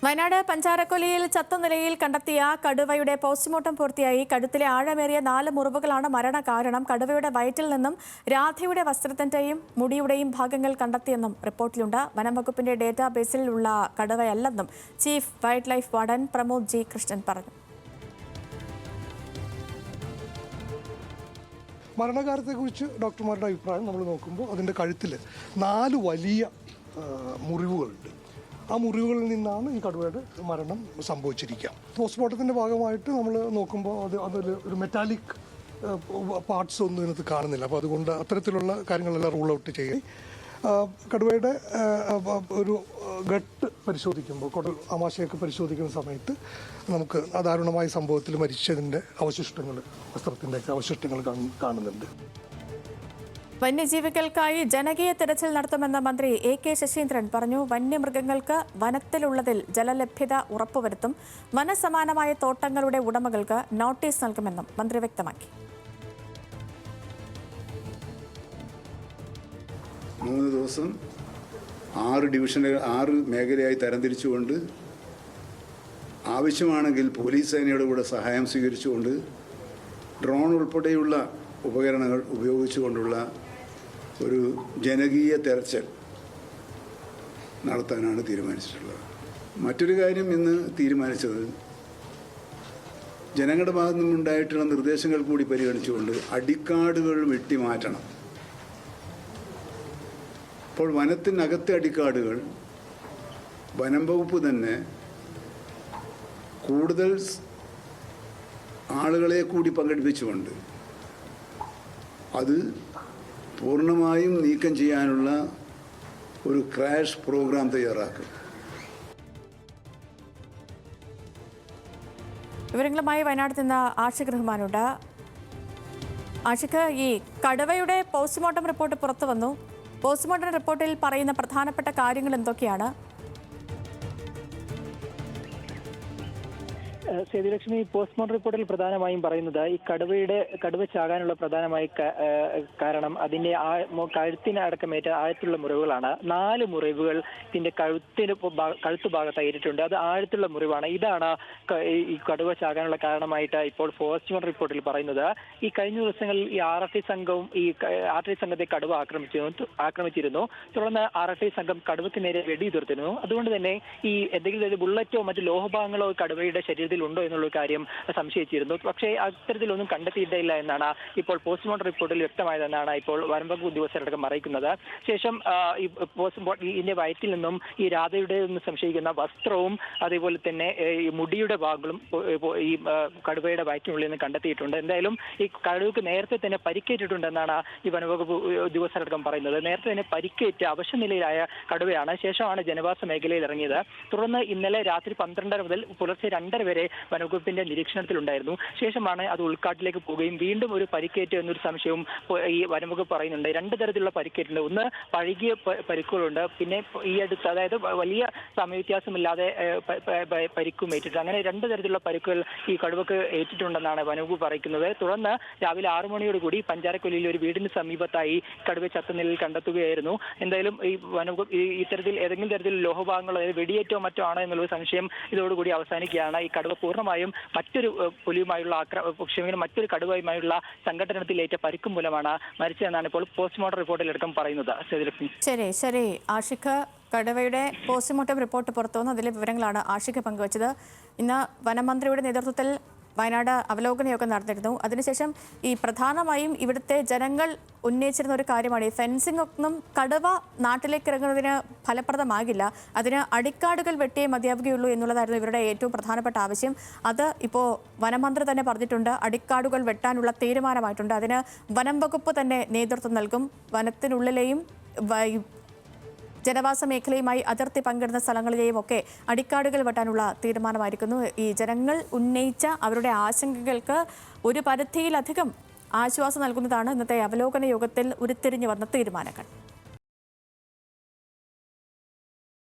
വയനാട് പഞ്ചാരക്കൊല്ലിയിൽ ചത്ത നിലയിൽ കണ്ടെത്തിയ കടുവയുടെ പോസ്റ്റ്മോർട്ടം പൂർത്തിയായി. കഴുത്തിലെ ആഴമേറിയ 4 മുറിവുകളാണ് മരണകാരണം. കടുവയുടെ വയറ്റിൽ നിന്നും രാധയുടെ വസ്ത്രത്തിന്റെയും മുടിയുടെയും ഭാഗങ്ങൾ കണ്ടെത്തിയെന്നും റിപ്പോർട്ടിലുണ്ട്. വനം വകുപ്പിന്റെ ഡേറ്റാബേസിൽ ഉള്ള കടുവയല്ലെന്നും chief wildlife warden Pramod G Krishnan പറഞ്ഞു. മരണകാലത്തെക്കുറിച്ച് ഡോക്ടർമാരുടെ അഭിപ്രായം നമ്മൾ നോക്കുമ്പോൾ അതിൻ്റെ കഴുത്തിൽ 4 വലിയ മുറിവുകളുണ്ട്. ആ മുറിവുകളിൽ നിന്നാണ് ഈ കടുവയുടെ മരണം സംഭവിച്ചിരിക്കുക. പോസ്റ്റ്മോർട്ടത്തിൻ്റെ ഭാഗമായിട്ട് നമ്മൾ നോക്കുമ്പോൾ അതിൽ ഒരു മെറ്റാലിക് പാർട്സ് ഒന്നും ഇതിനകത്ത് കാണുന്നില്ല. അപ്പോൾ അതുകൊണ്ട് അത്തരത്തിലുള്ള കാര്യങ്ങളെല്ലാം റൂൾ ഔട്ട് ചെയ്യും. കടുവയുടെ ഒരു ഗട്ട് പരിശോധിക്കുമ്പോൾ കുടൽ ആമാശയൊക്കെ പരിശോധിക്കുന്ന സമയത്ത് നമുക്ക് അദാരുണമായ സംഭവത്തിൽ മരിച്ചതിൻ്റെ അവശിഷ്ടങ്ങൾ, വസ്ത്രത്തിൻ്റെയൊക്കെ അവശിഷ്ടങ്ങൾ കാണുന്നുണ്ട്. വന്യജീവികൾക്കായി ജനകീയ തിരച്ചിൽ നടത്തുമെന്ന് മന്ത്രി എ.കെ. ശശീന്ദ്രൻ പറഞ്ഞു. വന്യമൃഗങ്ങൾക്ക് വനത്തിലുള്ളതിൽ ജലലഭ്യത ഉറപ്പുവരുത്തും. വനസമാനമായ തോട്ടങ്ങളുടെ ഉടമകൾക്ക് നോട്ടീസ് നൽകുമെന്നും മന്ത്രി വ്യക്തമാക്കി. 3 ദിവസം 6 ഡിവിഷനുകൾ 6 മേഖലയായി തരംതിരിച്ചുകൊണ്ട് ആവശ്യമാണെങ്കിൽ പോലീസ് സേനയുടെ കൂടെ സഹായം സ്വീകരിച്ചുകൊണ്ട് ഡ്രോൺ ഉൾപ്പെടെയുള്ള ഉപകരണങ്ങൾ ഉപയോഗിച്ചുകൊണ്ടുള്ള ഒരു ജനകീയ തെരച്ചിൽ നടത്താനാണ് തീരുമാനിച്ചിട്ടുള്ളത്. മറ്റൊരു കാര്യം ഇന്ന് തീരുമാനിച്ചത് ജനങ്ങളുടെ ഭാഗത്തു നിന്നുണ്ടായിട്ടുള്ള നിർദ്ദേശങ്ങൾ കൂടി പരിഗണിച്ചുകൊണ്ട് അടിക്കാടുകൾ വെട്ടിമാറ്റണം. അപ്പോൾ വനത്തിനകത്തെ അടിക്കാടുകൾ വനം വകുപ്പ് തന്നെ കൂടുതൽ ആളുകളെ കൂടി പങ്കെടുപ്പിച്ചുകൊണ്ട് അത് പൂർണ്ണമായും നീക്കം ചെയ്യാനുള്ള ഒരു ക്രാഷ് പ്രോഗ്രാം തയ്യാറാക്കും. വിവരങ്ങളുമായി വയനാട് നിന്ന് ആഷിഖ് റഹ്മാനുണ്ട്. ആഷിഖ്, ഈ കടുവയുടെ പോസ്റ്റ്മോർട്ടം റിപ്പോർട്ട് പുറത്തു വന്നു. പോസ്റ്റ്മോർട്ടം റിപ്പോർട്ടിൽ പറയുന്ന പ്രധാനപ്പെട്ട കാര്യങ്ങൾ എന്തൊക്കെയാണ്? സേതുലക്ഷ്മി, പോസ്റ്റ്മോർട്ടം റിപ്പോർട്ടിൽ പ്രധാനമായും പറയുന്നത് ഈ കടുവ ചാകാനുള്ള പ്രധാനമായി കാരണം അതിന്റെ കഴുത്തിന് അടക്കമേറ്റ ആഴത്തുള്ള മുറിവുകളാണ്. 4 മുറിവുകൾ ഇതിന്റെ കഴുത്തു ഭാഗത്തായിട്ടുണ്ട്. അത് ആഴത്തുള്ള മുറിവാണ്. ഇതാണ് ഈ കടുവ ചാകാനുള്ള കാരണമായിട്ട് ഇപ്പോൾ പോസ്റ്റ്മോർട്ടം റിപ്പോർട്ടിൽ പറയുന്നത്. ഈ കഴിഞ്ഞ ദിവസങ്ങളിൽ ഈ RRT സംഘത്തെ കടുവ ആക്രമിച്ചിരുന്നു. തുടർന്ന് RRT സംഘം കടുവയ്ക്ക് നേരെ വെടിയുതിർത്തിരുന്നു. അതുകൊണ്ട് തന്നെ ഈ എന്തെങ്കിലും ബുള്ളറ്റോ മറ്റു ലോഹഭാഗങ്ങളോ കടുവയുടെ ശരീരത്തിൽ ഉണ്ടോ എന്നുള്ള കാര്യം സംശയിച്ചിരുന്നു. പക്ഷേ അത്തരത്തിലൊന്നും കണ്ടെത്തിയിട്ടില്ല എന്നാണ് ഇപ്പോൾ പോസ്റ്റ്മോർട്ടം റിപ്പോർട്ടിൽ വ്യക്തമായതെന്നാണ് ഇപ്പോൾ വനം വകുപ്പ് ഉദ്യോഗസ്ഥരടക്കം അറിയിക്കുന്നത്. ശേഷം ഈ ഇതിന്റെ വയറ്റിൽ നിന്നും ഈ രാധയുടെ സംശയിക്കുന്ന വസ്ത്രവും അതേപോലെ തന്നെ ഈ മുടിയുടെ ഭാഗങ്ങളും ഈ കടുവയുടെ വയറ്റിനുള്ളിൽ നിന്ന് കണ്ടെത്തിയിട്ടുണ്ട്. എന്തായാലും ഈ കടുവയ്ക്ക് നേരത്തെ തന്നെ പരിക്കേറ്റിട്ടുണ്ടെന്നാണ് ഈ വനവകുപ്പ് ഉദ്യോഗസ്ഥരടക്കം പറയുന്നത്. നേരത്തെ തന്നെ പരിക്കേറ്റ് അവശനിലയിലായ കടുവയാണ്. ശേഷമാണ് ജനവാസ മേഖലയിൽ ഇറങ്ങിയത്. തുടർന്ന് ഇന്നലെ രാത്രി 12:30 മുതൽ പുലർച്ചെ 2:30 വരെ വനവകുപ്പിന്റെ നിരീക്ഷണത്തിലുണ്ടായിരുന്നു. ശേഷമാണ് അത് ഉൾക്കാട്ടിലേക്ക് പോവുകയും വീണ്ടും ഒരു പരിക്കേറ്റ് എന്നൊരു സംശയവും ഈ വനവകുപ്പ് പറയുന്നുണ്ട്. 2 തരത്തിലുള്ള പരിക്കേറ്റുണ്ട്. ഒന്ന് പഴകിയ പരിക്കുകളുണ്ട്, പിന്നെ ഈ അടുത്ത് അതായത് വലിയ സമയവ്യത്യാസമില്ലാതെ പരിക്കും ഏറ്റിട്ടുണ്ട്. അങ്ങനെ 2 തരത്തിലുള്ള പരിക്കുകൾ ഈ കടുവക്ക് ഏറ്റിട്ടുണ്ടെന്നാണ് വനവകുപ്പ് അറിയിക്കുന്നത്. തുടർന്ന് രാവിലെ 6 മണിയോടുകൂടി പഞ്ചാരക്കൊല്ലിയിൽ ഒരു വീടിന് സമീപത്തായി കടുവ ചത്ത നിലയിൽ കണ്ടെത്തുകയായിരുന്നു. എന്തായാലും ഈ വനവകുപ്പ് ഇത്തരത്തിൽ ഏതെങ്കിലും തരത്തിൽ ലോഹഭാഗങ്ങളോ വെടിയേറ്റോ മറ്റോ ആണോ എന്നുള്ള സംശയം ഇതോടുകൂടി അവസാനിക്കുകയാണ്. ഈ കടുവ പൂർണ്ണമായും മറ്റൊരു മറ്റൊരു കടുവയുമായുള്ള സംഘടനത്തിലേറ്റ പരിക്കും മൂലമാണ് മരിച്ചതെന്നാണ് ഇപ്പോൾ പോസ്റ്റ്മോർട്ടം റിപ്പോർട്ടിലടക്കം പറയുന്നത്. ശരി ആഷിഖ്, കടുവയുടെ പോസ്റ്റ്മോർട്ടം റിപ്പോർട്ട് പുറത്തു വന്നു. അതിലെ വിവരങ്ങളാണ് ആഷിഖ് പങ്കുവച്ചത്. ഇന്ന് വനമന്ത്രിയുടെ നേതൃത്വത്തിൽ വയനാട് അവലോകന യോഗം നടന്നിരുന്നു. അതിനുശേഷം ഈ പ്രധാനമായും ഇവിടുത്തെ ജനങ്ങൾ ഉന്നയിച്ചിരുന്ന ഒരു കാര്യമാണ് ഈ ഫെൻസിംഗ് ഒന്നും കടുവ നാട്ടിലേക്ക് ഇറങ്ങുന്നതിന് ഫലപ്രദമാകില്ല, അതിന് അടിക്കാടുകൾ വെട്ടിയേ മതിയാവുകയുള്ളൂ എന്നുള്ളതായിരുന്നു ഇവരുടെ ഏറ്റവും പ്രധാനപ്പെട്ട ആവശ്യം. അത് ഇപ്പോൾ വനമന്ത്രി തന്നെ പറഞ്ഞിട്ടുണ്ട്. അടിക്കാടുകൾ വെട്ടാനുള്ള തീരുമാനമായിട്ടുണ്ട്. അതിന് വനം വകുപ്പ് തന്നെ നേതൃത്വം നൽകും. വനത്തിനുള്ളിലെയും ജനവാസ മേഖലയുമായി അതിർത്തി പങ്കിടുന്ന സ്ഥലങ്ങളിലെയും ഒക്കെ അടിക്കാടുകൾ വെട്ടാനുള്ള തീരുമാനമായിരിക്കുന്നു. ഈ ജനങ്ങൾ ഉന്നയിച്ച അവരുടെ ആശങ്കകൾക്ക് ഒരു പരിധിയിലധികം ആശ്വാസം നൽകുന്നതാണ് ഇന്നത്തെ അവലോകന യോഗത്തിൽ ഉരുത്തിരിഞ്ഞു വന്ന തീരുമാനങ്ങൾ.